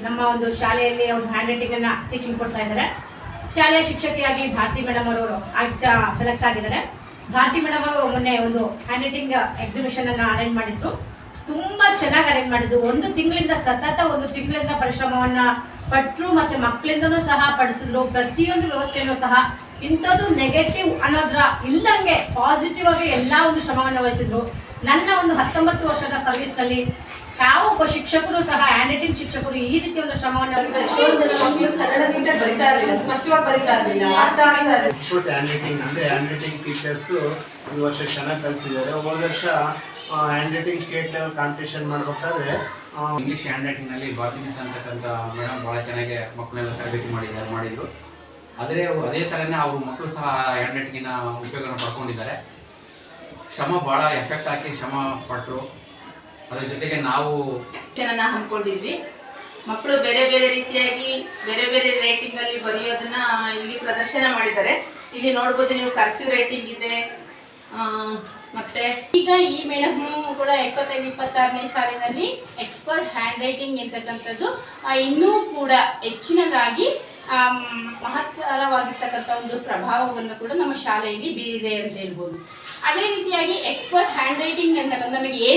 ನಮ್ಮ ಒಂದು ಶಾಲೆಯಲ್ಲಿ ಅವರು ಹ್ಯಾಂಡ್ ರೈಟಿಂಗ್ ಅನ್ನ ಟೀಚಿಂಗ್ ಕೊಡ್ತಾ ಇದ್ದಾರೆ. ಶಾಲೆಯ ಶಿಕ್ಷಕಿಯಾಗಿ ಭಾರತಿ ಮೇಡಮ್ ಅವರು ಸೆಲೆಕ್ಟ್ ಆಗಿದ್ದಾರೆ. ಭಾರತಿ ಮೇಡಮ್ ಅವರು ಮೊನ್ನೆ ಒಂದು ಹ್ಯಾಂಡ್ ರೈಟಿಂಗ್ ಎಕ್ಸಿಬಿಷನ್ ಅನ್ನ ಅರೇಂಜ್ ಮಾಡಿದ್ರು. ತುಂಬಾ ಚೆನ್ನಾಗಿ ಅರೇಂಜ್ ಮಾಡಿದ್ರು. ಒಂದು ತಿಂಗಳಿಂದ ಪರಿಶ್ರಮವನ್ನ ಪಟ್ಟರು, ಮತ್ತೆ ಮಕ್ಕಳಿಂದನೂ ಸಹ ಪಡಿಸಿದ್ರು. ಪ್ರತಿಯೊಂದು ವ್ಯವಸ್ಥೆಯನ್ನು ಸಹ ಇಂಥದ್ದು ನೆಗೆಟಿವ್ ಅನ್ನೋದ್ರ ಇಲ್ದಂಗೆ ಪಾಸಿಟಿವ್ ಆಗಿ ಎಲ್ಲಾ ಒಂದು ಶ್ರಮವನ್ನು ವಹಿಸಿದ್ರು. ನನ್ನ ಒಂದು 19 ವರ್ಷದ ಸರ್ವಿಸ್ ನಲ್ಲಿ ಯಾವ ಒಬ್ಬ ಶಿಕ್ಷಕರು ಸಹ ಹ್ಯಾಂಡ್ ರೈಟಿಂಗ್ ಶಿಕ್ಷಕರು ಈ ರೀತಿ ಒಂದು ಶ್ರಮವನ್ನು ಸ್ಪಷ್ಟವಾಗಿ ಬರೀತಾ ಇರಲಿಲ್ಲ. ಹ್ಯಾಂಡ್ ರೈಟಿಂಗ್ ಟೀಚರ್ಸ್ ಈ ವರ್ಷ ಚೆನ್ನಾಗಿ ಕಲಿಸಿದ್ದಾರೆ. ಹೋದ ವರ್ಷ hand writing state level competition ಮಾಡಬೇಕಾದ್ರೆ ಇಂಗ್ಲೀಷ್ ಹ್ಯಾಂಡ್ ರೈಟಿಂಗ್ ನಲ್ಲಿ ಭಾರತಿ ಮಿಸ್ ಅಂತಕ್ಕಂಥ ಮೇಡಮ್ ಬಹಳ ಚೆನ್ನಾಗಿ ಮಕ್ಕಳೆಲ್ಲ ತರಬೇತಿ ಮಾಡಿದ್ರು. ಅದೇ ಥರನೇ ಅವರು ಮಕ್ಕಳು ಸಹ ಹ್ಯಾಂಡ್ ರೈಟಿಂಗಿನ ಉಪಯೋಗನ ಪಡ್ಕೊಂಡಿದ್ದಾರೆ. ಶ್ರಮ ಭಾಳ ಎಫೆಕ್ಟ್ ಹಾಕಿ ಶ್ರಮ ಪಟ್ಟರು. ಅದ್ರ ಜೊತೆಗೆ ನಾವು ಹಮ್ಮಿಕೊಂಡಿದ್ವಿ. ಮಕ್ಕಳು ಬೇರೆ ಬೇರೆ ರೀತಿಯಾಗಿ ಬೇರೆ ಬೇರೆ ರೈಟಿಂಗ್ ಅಲ್ಲಿ ಬರೆಯೋದನ್ನ ಇಲ್ಲಿ ಪ್ರದರ್ಶನ ಮಾಡಿದ್ದಾರೆ. ಇಲ್ಲಿ ನೋಡ್ಬೋದು ನೀವು, ಕರ್ಸಿವ್ ರೈಟಿಂಗ್ ಇದೆ. ಮತ್ತೆ ಈಗ ಈ ಮೇಡಮ್ ಕೂಡ 25-26ನೇ ಸಾಲಿನಲ್ಲಿ ಎಕ್ಸ್ಪರ್ಟ್ ಹ್ಯಾಂಡ್ ರೈಟಿಂಗ್ ಎಂತಕ್ಕಂಥದ್ದು ಇನ್ನೂ ಕೂಡ ಹೆಚ್ಚಿನದಾಗಿ ಮಹತ್ವವಾಗಿರ್ತಕ್ಕಂಥ ಒಂದು ಪ್ರಭಾವವನ್ನು ಕೂಡ ನಮ್ಮ ಶಾಲೆಯಲ್ಲಿ ಬೀರಿದೆ ಅಂತ ಹೇಳ್ಬೋದು. ಅದೇ ರೀತಿಯಾಗಿ ಎಕ್ಸ್ಪರ್ಟ್ ಹ್ಯಾಂಡ್ ರೈಟಿಂಗ್ ಅಂತಕ್ಕಂಥ ನಮಗೆ ಏನು